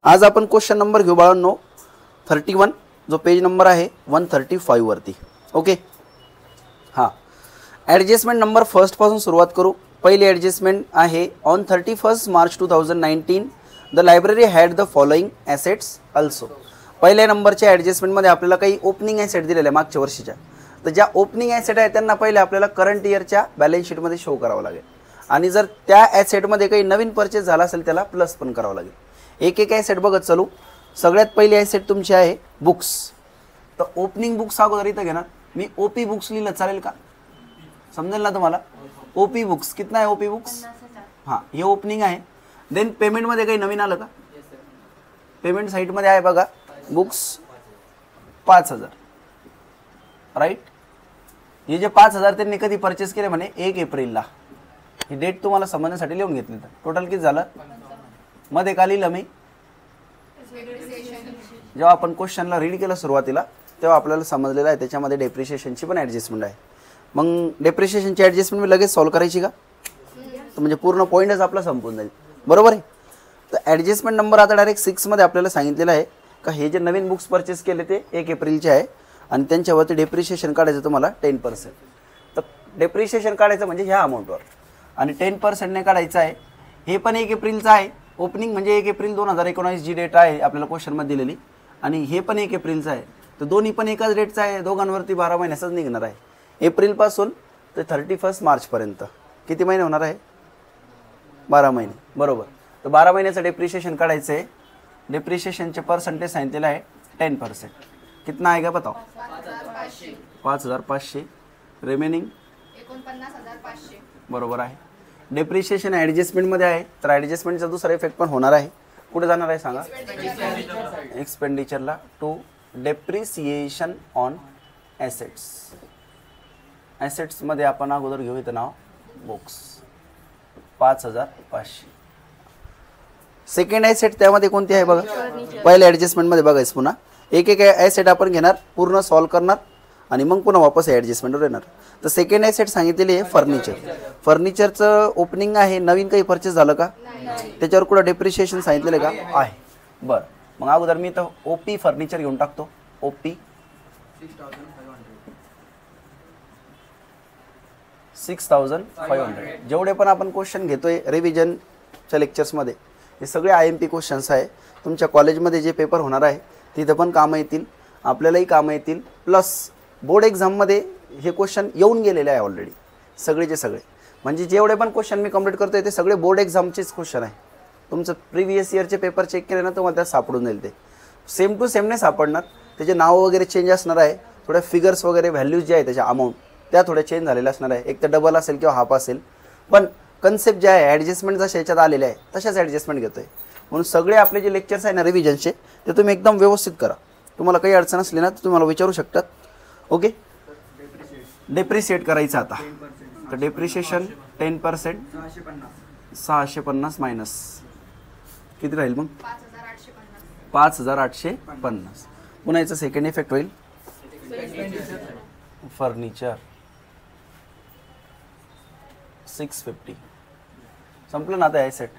आज आपण question number घेऊ बाळांनो 31, जो पेज नंबर आहे 135 वरती. ओके हां, ॲडजस्टमेंट नंबर फर्स्ट पासून सुरुवात करू. पहिली ॲडजस्टमेंट आहे on 31 March 2019 the library had the following assets also. पहिल्या नंबरच्या ॲडजस्टमेंटमध्ये आपल्याला काही ओपनिंग ॲसेट दिलेल्या आहे मागच्या वर्षीच्या. तर ज्या ओपनिंग ॲसेट आहे त्यांना पहिले आपल्याला करंट इयरच्या बॅलन्स शीटमध्ये शो करावं लागेल आणि जर त्या ॲसेटमध्ये काही नवीन परचेस झाला असेल त्याला प्लस पण करावं लागेल. एक एक ॲसेट बघत चालू. सगळ्यात पहिली ॲसेट तुमची आहे बुक्स. तर ओपनिंग बुक्स अगोदर इथं घेणार मी. ओपी बुक्स लिहिलं चालेल का? समजेल ना तुम्हाला? ओपी बुक्स कितना आहे? ओपी बुक्स हां, हे ओपनिंग आहे. देन पेमेंटमध्ये काही नवीन आलं का? पेमेंट साईटमध्ये आहे बघा, बुक्स 5000 राईट. हे जे 5000 त्यांनी कधी परचेस केले म्हणे 1 एप्रिलला. ही डेट तुम्हाला समजण्यासाठी लिहून घेतली. तर टोटल किती झालं? मध्ये का लिहिलं मी? जेव्हा आपण क्वेश्चनला रीड केलं सुरुवातीला तेव्हा आपल्याला समजलेलं आहे त्याच्यामध्ये डेप्रिशिएशनची पण ॲडजस्टमेंट आहे. मग डेप्रिशिएशनची ॲडजस्टमेंट मी लगेच सॉल्व करायची का? तर म्हणजे पूर्ण पॉईंटच आपला संपून जाईल. बरोबर आहे. तर ॲडजस्टमेंट नंबर आता डायरेक्ट 6 मध्ये आपल्याला सांगितलेलं आहे का हे जे नवीन बुक्स परचेस केले ते 1 एप्रिलचे आहे आणि त्यांच्यावरती डेप्रिशिएशन काढायचं तुम्हाला 10%. तर डेप्रिशिएशन काढायचं म्हणजे ह्या अमाऊंटवर आणि 10%ने काढायचं आहे. हे पण 1 एप्रिलचं आहे. ओपनिंग म्हणजे 1 एप्रिल 2019 जी डेट आहे आपल्याला क्वेश्चनमध्ये दिलेली आणि हे पण 1 एप्रिलचं आहे. तर दोन्ही पण एकाच डेटचं आहे. दोघांवरती 12 महिन्याचाच निघणार आहे. एप्रिलपासून ते 31 मार्चपर्यंत किती महिने होणार आहे? 12 महिने. बरोबर. तर 12 महिन्याचं डेप्रिशिएशन काढायचं आहे. डेप्रिशिएशनचे पर्सेंटेज सांगितलेलं आहे 10%. कितना आएगा बताओ? 5500. रिमेनिंग 49,500. बरोबर आहे. डेप्रिशिएशन ॲडजस्टमेंटमध्ये आहे तर ॲडजस्टमेंटचा दुसरा इफेक्ट पण होणार आहे. कुठे जाणार आहे सांगा? एक्सपेंडिचरला. To depreciation on assets. ॲसेट्समध्ये आपण अगोदर घेऊ इथं नाव बुक्स 5500. सेकंड ॲसेट त्यामध्ये कोणती आहे बघा? पहिल्या ॲडजस्टमेंटमध्ये बघायचं पुन्हा एक एक ॲसेट आपण घेणार, पूर्ण सॉल्व करणार आणि मग पुन्हा वापस ॲडजस्टमेंटवर येणार. तर सेकंड ॲसेट सांगितलेली आहे फर्निचर. फर्निचरचं ओपनिंग आहे. नवीन काही परचेस झालं का? त्याच्यावर कुठं डेप्रिशिएशन सांगितलेलं का? आहे. बरं, मग अगोदर मी तर ओपी फर्निचर घेऊन टाकतो. ओपी 6500. जेवढे पण आपण क्वेश्चन घेतोय रिव्हिजनच्या लेक्चर्समध्ये हे सगळे IMP क्वेश्चन्स आहे. तुमच्या कॉलेजमध्ये जे पेपर होणार आहे तिथं पण कामं येतील, आपल्यालाही कामं येतील. प्लस बोर्ड एक्झाममध्ये हे क्वेश्चन येऊन गेलेले आहे ऑलरेडी सगळेचे सगळे. म्हणजे जेवढे पण क्वेश्चन मी कंप्लीट करतोय ते सगळे बोर्ड एक्झामचेच क्वेश्चन आहे. तुमचं प्रिव्हियस इयरचे पेपर चेक केले ना तुम्हाला त्यात सापडून जाईल. ते सेम टू सेम नाही सापडणार. त्याचे नाव वगैरे चेंज असणार आहे. थोड्या फिगर्स वगैरे व्हॅल्यूज जे आहे त्याच्या अमाऊंट त्या थोड्या चेंज झालेल्या असणार आहे. एक तर डबल असेल किंवा हाफ असेल. पण कन्सेप्ट जे आहे ॲडजस्टमेंट जशा याच्यात आलेले आहे तशाच ॲडजस्टमेंट घेतो आहे. म्हणून सगळे आपले जे लेक्चर्स आहे ना रिव्हिजनचे ते तुम्ही एकदम व्यवस्थित करा. तुम्हाला काही अडचण असली ना तर तुम्ही मला विचारू शकतात. ओके. डेप्रिशिएट करायचं आता. तर डेप्रिशिएशन 10% 650 मायनस किती राहील मग? 5850. पुन्हा याचा सेकंड इफेक्ट होईल फर्निचर 650. संपलं ना आता ॲसेट.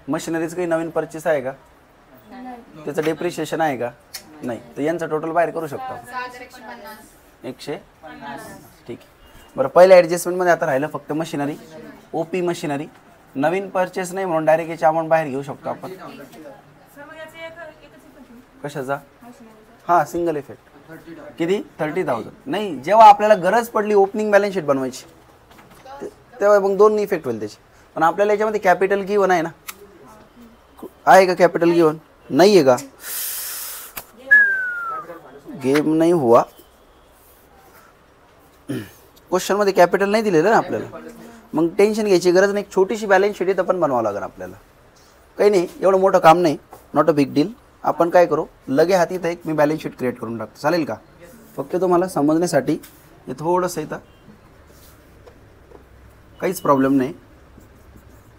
मशिनरीज काही नवीन परचेस आहे का? त्याचं डेप्रिशिएशन आहे का? नाही. तर यांचं टोटल बाहेर करू शकतो 150. ठीक आहे. बरं, पहिल्या ॲडजस्टमेंटमध्ये आता राहिलं फक्त मशिनरी. ओपी मशिनरी नवीन परचेस नाही म्हणून डायरेक्ट याची अमाऊंट बाहेर घेऊ शकतो आपण. कशाचा? हां, सिंगल इफेक्ट. किती? 30,000. नाही, जेव्हा आपल्याला गरज पडली ओपनिंग बॅलन्स शीट बनवायची तेव्हा मग 2 इफेक्ट होईल त्याचे. पण आपल्याला याच्यामध्ये कॅपिटल गिवन आहे ना? आहे का कॅपिटल गिवन? नाही आहे का? गेम नाही हुआ. क्वेश्चनमध्ये कॅपिटल नाही दिलेलं ना आपल्याला. मग टेन्शन घ्यायची गरज नाही. छोटीशी बॅलन्स शीट इथं पण बनवावं लागेल आपल्याला. काही नाही, एवढं मोठं काम नाही. Not a big deal. आपण काय करू, लगे हाती इथं एक मी बॅलन्स शीट क्रिएट करून टाकतो. चालेल का? फक्त तुम्हाला समजण्यासाठी हे थोडंसं इथं काहीच प्रॉब्लेम नाही.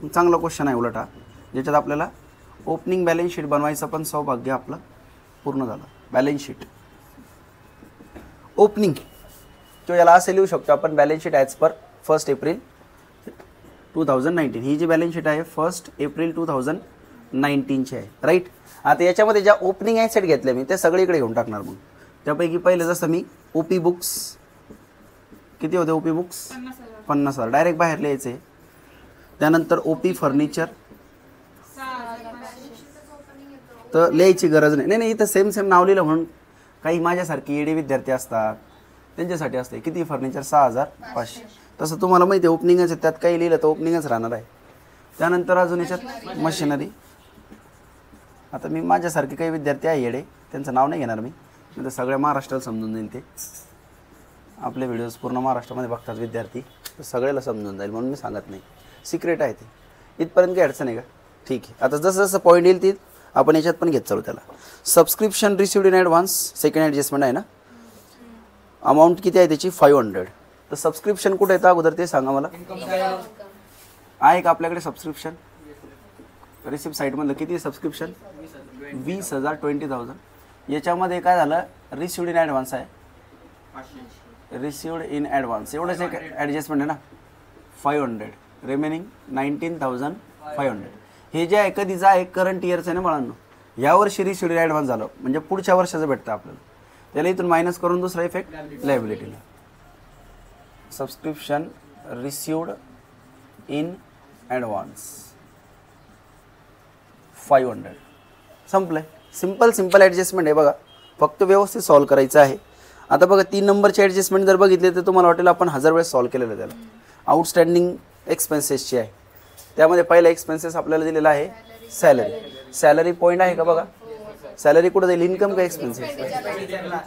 चांगला क्वेश्चन आहे उलट हा, ज्याच्यात आपल्याला ओपनिंग बॅलन्स शीट बनवायचं पण सौभाग्य आपलं पूर्ण झालं. बॅलन्स शीट ओपनिंग किंवा याला असं लिहू शकतो आपण balance sheet as per 1 April 2019. ही जी बॅलन्स शीट आहे 1 एप्रिल 2019 19चे आहे, राईट. आता याच्यामध्ये ज्या ओपनिंग ॲसेट घेतल्या मी ते सगळीकडे घेऊन टाकणार. मग त्यापैकी पहिले जसं मी ओपी बुक्स किती होते, ओपी बुक्स 50,000 डायरेक्ट बाहेर लिहायचे. त्यानंतर ओपी फर्निचर तर लिहायची गरज नाही. नाही इथं सेम नाव लिहिलं म्हणून काही माझ्यासारखी एडी विद्यार्थी असतात त्यांच्यासाठी असते. किती फर्निचर 6,500. तसं तुम्हाला माहिती आहे ओपनिंगच आहे, त्यात काही लिहिलं तर ओपनिंगच राहणार आहे. त्यानंतर अजून याच्यात मशिनरी. आता मी माझ्यासारखे काही विद्यार्थी आहे येडे, त्यांचं नाव नाही घेणार मी, तर सगळ्या महाराष्ट्राला समजून जाईल. ते आपले व्हिडिओज पूर्ण महाराष्ट्रामध्ये बघतात विद्यार्थी, तर सगळ्याला समजून जाईल म्हणून मी सांगत नाही, सिक्रेट आहे ते. इथपर्यंत काही अडचण आहे का? ठीक आहे. आता जसं जसं पॉईंट येईल ती आपण याच्यात पण घेत चालू. त्याला subscription received in advance second adjustment आहे ना, अमाऊंट किती आहे त्याची 500. तर सबस्क्रिप्शन कुठे येतं अगोदर ते सांगा मला. आहे का आपल्याकडे सबस्क्रिप्शन? रिसिप्ट साईटमधलं किती सबस्क्रिप्शन? 20,000 20,000. याच्यामध्ये काय झालं, रिसिव्ड इन ॲडव्हान्स आहे, रिसिव्ड इन ॲडव्हान्स एवढंच एक ॲडजस्टमेंट आहे ना, 500. रिमेनिंग 19,500. हे जे आहे कधीचं आहे, करंट इयरचं आहे ना बाळांनो. यावर्षी रिसिव्ड इन ॲडव्हान्स झालं म्हणजे पुढच्या वर्षाचं भेटतं आपल्याला. त्याला इथून मायनस करून दुसरा इफेक्ट लायबिलिटीला. Subscription received in advance 500. संपलं आहे. सिम्पल ॲडजस्टमेंट आहे बघा, फक्त व्यवस्थित सॉल्व करायचं आहे. आता बघा 3 नंबरचे ॲडजस्टमेंट जर बघितले तर तुम्हाला वाटेल आपण 1000 वेळेस सॉल्व केलेलं. त्याला आउटस्टँडिंग एक्सपेन्सेसची आहे. त्यामध्ये पहिला एक्सपेन्सेस आपल्याला दिलेला आहे सॅलरी. सॅलरी पॉईंट आहे का बघा. सॅलरी कुठं जाईल, इन्कम का एक्सपेन्सेस?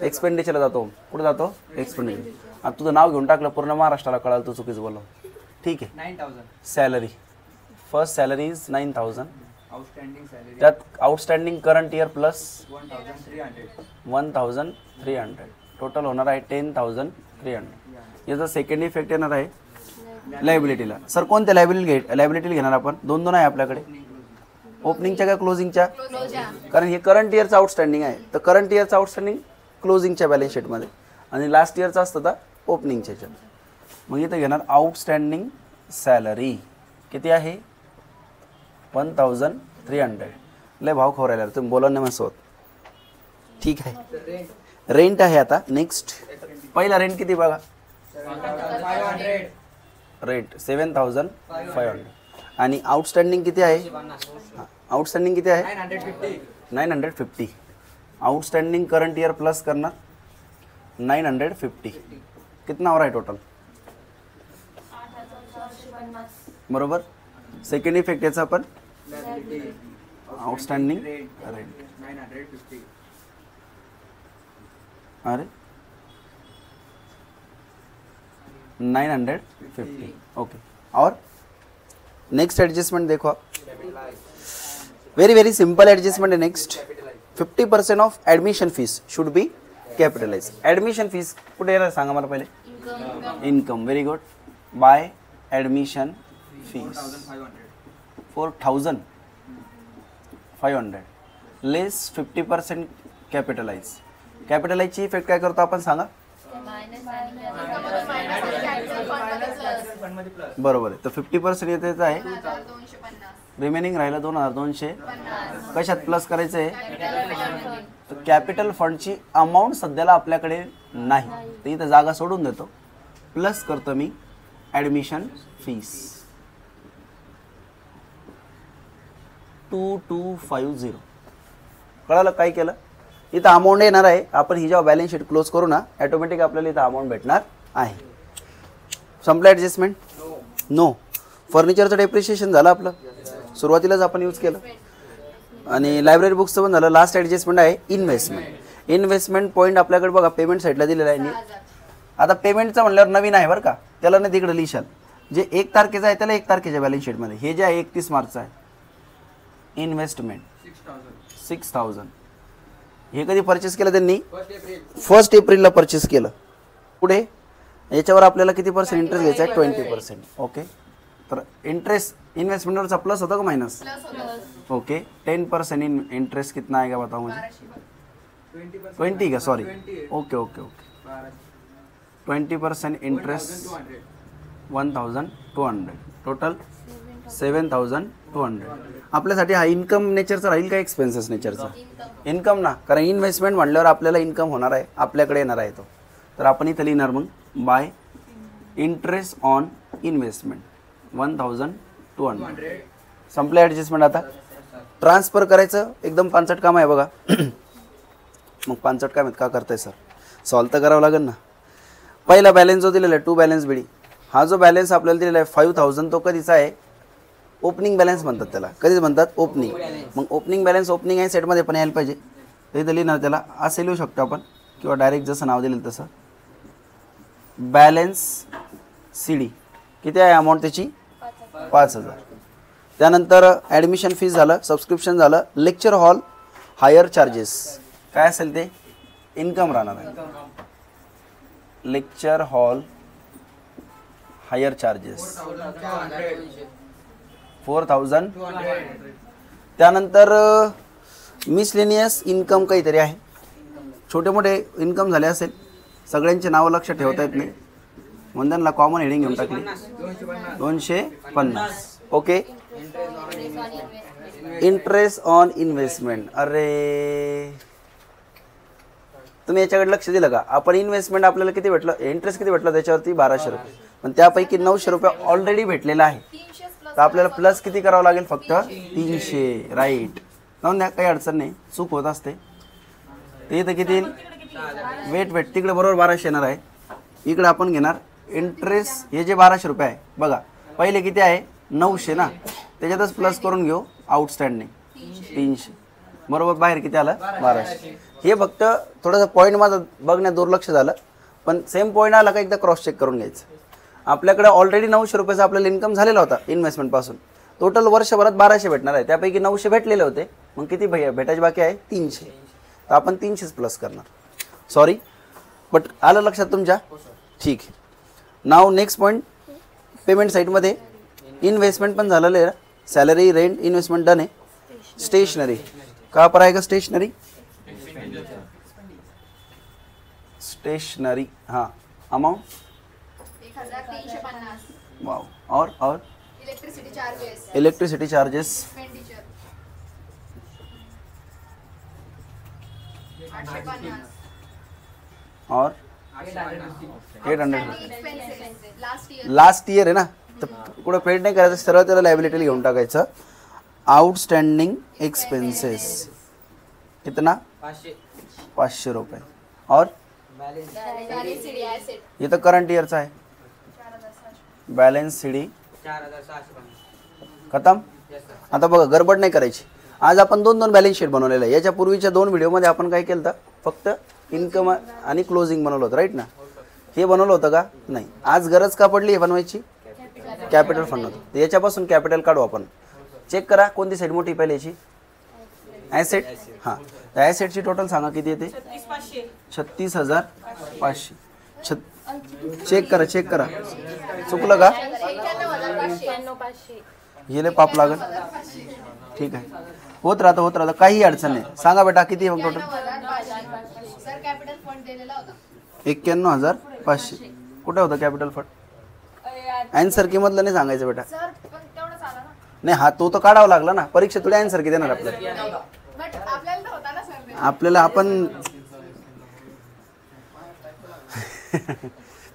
एक्सपेंडिचरला जातो. कुठं जातो? एक्सपेंडिचर. आता तुझं नाव घेऊन टाकलं पूर्ण महाराष्ट्राला कळालं तू चुकीचं बोललो. ठीक आहे. 9,000 salary, first salary is 9,000. Outstanding salary त्यात outstanding current year plus 1,300 total होणार आहे 10,300. याचा सेकंड इफेक्ट येणार आहे लायबिलिटीला. सर कोणत्या लायबिलिटीला घेणार आपण? 2 आहे आपल्याकडे, ओपनिंगच्या का क्लोजिंगच्या? कारण हे करंट इयरचं आउटस्टँडिंग आहे, तर करंट इयरचं आउटस्टँडिंग क्लोजिंगच्या बॅलन्स शीटमध्ये आणि लास्ट इयरचं असतं तर ओपनिंगच्या ह्याच्यात. मग इथं घेणार आउटस्टँडिंग सॅलरी किती आहे 1,300. लय भाव खवरायला तुम्ही बोला नाही माझ्यासोबत. ठीक आहे. रेंट आहे. आता नेक्स्ट पहिला रेंट किती बघा, 500 रेंट 7,500. आणि आउटस्टँडिंग किती आहे? आउटस्टँडिंग किती आहे 950. आउटस्टँडिंग करंट इयर प्लस करणार 950. कितना हो रहा है टोटल? बरोबर. सेकंड इफेक्ट याचा आपण आउटस्टँडिंग रेंट 950. अरे 950. ओके. और नेक्स्ट एडजस्टमेंट देखो आप, वेरी सिंपल एडजस्टमेंट है. Next 50% of admission fees should be capitalise. Admission fees कुठे येणार सांगा मला पहिले. Income. Very good. By admission fees 4,500 less 50% capitalise. कॅपिटलाइजची इफेक्ट काय करतो आपण सांगा. बरोबर आहे. तर 50% येत आहे, रिमेनिंग राहिलं 2,200. कशात प्लस करायचं आहे? तर कॅपिटल फंडची अमाऊंट सध्याला आपल्याकडे नाही, तर इथं जागा सोडून देतो. प्लस करतो मी ॲडमिशन फीस 2,250. कळालं काय केलं? इथं अमाऊंट येणार आहे. आपण ही जेव्हा बॅलन्स शीट क्लोज करू ना ॲटोमॅटिक आपल्याला इथं अमाऊंट भेटणार आहे. संपलं ॲडजस्टमेंट? नो. फर्निचरचं डेप्रिशिएशन झालं आपलं, सुरुवातीलाच आपण यूज केलं. आणि लायब्ररी बुक्सचं पण झालं. लास्ट ॲडजस्टमेंट आहे इन्व्हेस्टमेंट. इन्व्हेस्टमेंट पॉईंट आपल्याकडे बघा पेमेंट साईडला दिलेला आहे. आता पेमेंटचं म्हणल्यावर नवीन आहे बरं का, त्याला नाही तिकडे लिहिशाल. जे 1 तारखेचं आहे त्याला 1 तारखेच्या बॅलन्स शीटमध्ये. हे जे आहे 31 मार्चचं आहे. इन्व्हेस्टमेंट 6,000. हे कधी परचेस केलं त्यांनी? 1 एप्रिलला परचेस केलं. पुढे याच्यावर आपल्याला किती पर्सेंट इंटरेस्ट घ्यायचा आहे? 20%. ओके. तर इंटरेस्ट इन्वेस्टमेंटवरचा प्लस होता का मायनस? ओके. 10% इंटरेस्ट कितना आएगा बताओ मुझे. 20 का sorry. Okay okay okay. 20% interest 1,200. Total 7,200. आपल्यासाठी हा इन्कम नेचरचा राहील का एक्सपेन्सेस नेचरचा? इन्कम ना, कारण इन्व्हेस्टमेंट म्हणल्यावर आपल्याला इन्कम होणार आहे, आपल्याकडे येणार आहे तो. तर आपण इथं लिहिणार मग बाय इंटरेस्ट ऑन इन्व्हेस्टमेंट 1,200. संपलं ॲडजस्टमेंट. आता ट्रान्सफर करायचं एकदम पांचट काम आहे बघा. मग पांचट काम आहेत का करताय सर? सॉल्व तर करावं लागेल ना. पहिला बॅलन्स जो दिलेला आहे टू बॅलन्स बिडी, हा जो बॅलन्स आपल्याला दिलेला आहे 5,000 तो कधीचा आहे? ओपनिंग बॅलन्स म्हणतात त्याला. कधीच म्हणतात? ओपनिंग. मग ओपनिंग बॅलन्स ओपनिंग आहे सेटमध्ये पण यायला पाहिजे. तर इथं लिहिणार त्याला असं लिहू शकतो आपण, किंवा डायरेक्ट जसं नाव दिलं तसं बॅलन्स सी डी. किती आहे अमाऊंट त्याची? 5,000. त्यानंतर ॲडमिशन फीस झालं, सबस्क्रिप्शन झालं, लेक्चर हॉल हायर चार्जेस काय असेल ते इन्कम राहणार आहे. Lecture hall higher charges 4,200. त्यानंतर मिसलेनियस इन्कम काहीतरी आहे, छोटे मोठे इन्कम झाले असेल, सगळ्यांचे नावं लक्ष ठेवता येत नाही म्हणून त्यांना कॉमन हेडिंग घेऊन टाकली. 250. ओके. Interest on investment. अरे तुम्ही याच्याकडे लक्ष दिलं का? आपण इन्व्हेस्टमेंट आपल्याला किती भेटलं, इंटरेस्ट किती भेटलं त्याच्यावरती? 1,200 रुपये. पण त्यापैकी 900 रुपये ऑलरेडी भेटलेला आहे. तर आपल्याला प्लस किती करावं लागेल? फक्त 300. राईट. जाऊन द्या, काही अडचण नाही, चूक होत असते. ते इथं किती येईल? वेट तिकडे बरोबर 1,200 येणार आहे. इकडे आपण घेणार इंटरेस्ट. हे जे 1,200 रुपये आहे बघा, पहिले किती आहे? 900 ना, त्याच्यातच प्लस करून घेऊ आउटस्टँडिंग 300. बरोबर बाहेर किती आलं? 1,200. हे फक्त थोडंसं पॉईंट माझं बघण्यात दुर्लक्ष झालं, पण सेम पॉईंट आला का एकदा क्रॉस चेक करून घ्यायचं. आपल्याकडे ऑलरेडी 900 रुपयाचा आपल्याला इन्कम झालेला होता इन्व्हेस्टमेंटपासून. टोटल वर्षभरात 1,200 भेटणार आहे, त्यापैकी 900 भेटलेले होते. मग किती भेटायचे बाकी आहे? 300. तर आपण 300 प्लस करणार. सॉरी, बट आलं लक्षात तुमच्या? ठीक आहे. नाव नेक्स्ट पॉईंट, पेमेंट साईटमध्ये इन्व्हेस्टमेंट पण झालेलं आहे. सॅलरी, रेंट, इन्व्हेस्टमेंट डन आहे. स्टेशनरी कहाँ पर आएगा? स्टेशनरी. स्टेशनरी हाँ. अमाउंट 1,350. वाव. और electricity charges. Electricity charges expenditure 850. और 800. एक्सपेंसेस लास्ट ईयर आहे ना, तर कुठं पेड नाही करायचं, सरळ त्याला लायबिलिटी घेऊन टाकायचं. आउटस्टँडिंग एक्सपेन्सेस कितना? 500 रुपये. और ये तो करंट ईयरचा आहे. बॅलन्स सी डी खतम. आता बघा, गडबड नाही करायची. आज आपण 2 बॅलन्स शीट बनवलेलं आहे. याच्या पूर्वीच्या 2 व्हिडिओमध्ये आपण काय केलं होतं? फक्त इन्कम आणि क्लोजिंग बनवलं होतं, राईट ना? हे बनवलं होतं का? नाही. आज गरज का पडली हे बनवायची? कॅपिटल फंड होतं. तर याच्यापासून कॅपिटल काढू आपण. चेक करा कोणती साईड मोठी पहिले याची? ॲसेट. हां, तर ॲसेटची टोटल सांगा किती येते? 36,500. चेक करा चुकलं का? गेले पाप लागल. ठीक आहे, होत राहतं काही अडचण नाही. सांगा बेटा किती आहे मग टोटल? सर कॅपिटल फंड दिलेला होता 91,500. कुठे होतं कॅपिटल फंड? आन्सर की मधलं नाही सांगायचं बेटा. सर, पण तेवढंच आलं ना. नाही, हा तो तर काढावा लागला ना. परीक्षा थोडी आन्सर की देणार आपल्याला? बट आपल्याला तर होता ना सर. आपल्याला आपण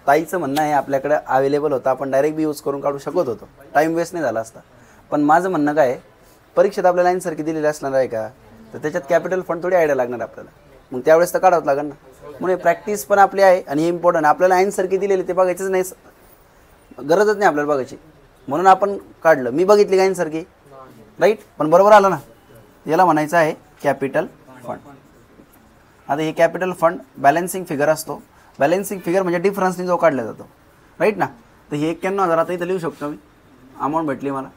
ताईचं म्हणणं आहे आपल्याकडे अवेलेबल होतं, आपण डायरेक्ट बी यूज करून काढू शकत होतो, टाईम वेस्ट नाही झाला असता. पण माझं म्हणणं काय आहे, परीक्षेत आपल्याला आन्सर की दिलेली असणार आहे का, तर त्याच्यात कॅपिटल फंड थोडी आयडिया लागणार आपल्याला. मग त्यावेळेस तर काढावं लागेल ना. म्हणून प्रॅक्टिस पण आपली आहे आणि हे इम्पॉर्टंट. आपल्याला आन्सर की दिलेली ते बघायचंच नाही, गरजच नाही आपल्याला बघायची. म्हणून आपण काढलं. मी बघितली का आन्सर की? राईट. पण बरोबर आलं ना. याला म्हणायचं आहे कॅपिटल फंड. आता हे कॅपिटल फंड बॅलन्सिंग फिगर असतो. बॅलन्सिंग फिगर म्हणजे डिफरन्सनी जो काढला जातो, राईट ना. तर हे 91,000 आता इथं लिहू शकतो मी. अमाऊंट भेटली मला,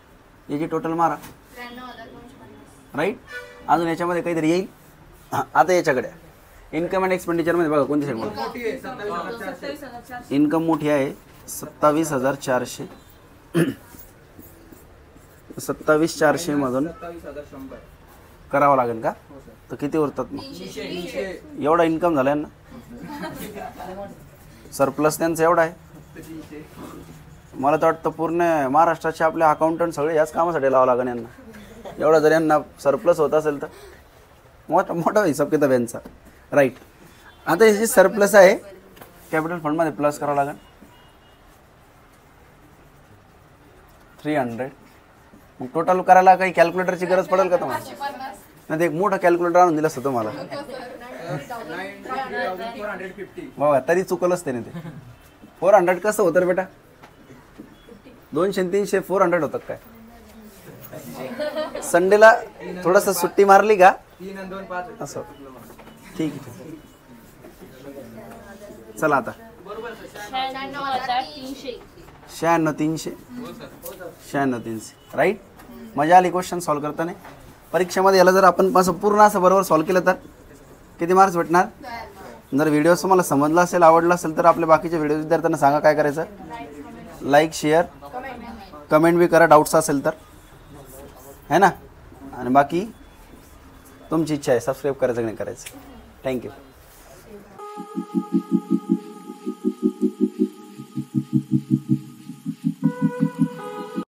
याची टोटल मारा, 93,250. राईट. अजून याच्यामध्ये काहीतरी येईल. आता याच्याकडे इन्कम अँड एक्सपेंडिचरमध्ये बघा कोणती साईड मोठी? इन्कम मोठी आहे 27,400. 27,400 मधून करावं लागेल का? तर किती उरतात मग? एवढा इन्कम झाला ना, सरप्लस त्यांचा एवढा आहे. मला तर वाटतं पूर्ण महाराष्ट्राचे आपले अकाउंटंट सगळे याच कामासाठी लावावं लागेल यांना. एवढा जर यांना सरप्लस होत असेल तर मोठा मोठा हिसाब किताब यांचा. राईट. आता हे जे सरप्लस आहे कॅपिटल फंडमध्ये प्लस करावं लागेल 300. मग टोटल करायला काही कॅल्क्युलेटरची गरज पडेल का तुम्हाला? 50. नाही ते एक मोठं कॅल्क्युलेटर आणून दिलं असतं तुम्हाला. 9450. बाबा तरी चुकलंच त्याने ते. 400 कसं होतं रे बेटा? 200 आणि 300 400 होतात काय? संडेला थोडंसं सुट्टी मारली का 3 आणि 2 5 असं. ठीक आहे. चला आता 96 300 राईट. मजा आली क्वेश्चन सॉल्व करताना. परीक्षेमध्ये याला जर आपण असं पूर्ण असं बरोबर सॉल्व केलं तर किती मार्क्स भेटणार? जर व्हिडिओ तुम्हाला समजला असेल आवडला असेल तर आपल्या बाकीच्या व्हिडिओ विद्यार्थ्यांना सांगा काय करायचं. लाईक शेअर कमेंट बी करा डाऊट्स असेल तर है ना. आणि बाकी तुमची इच्छा आहे सबस्क्राईब करायचं की नाही करायचं. थँक्यू.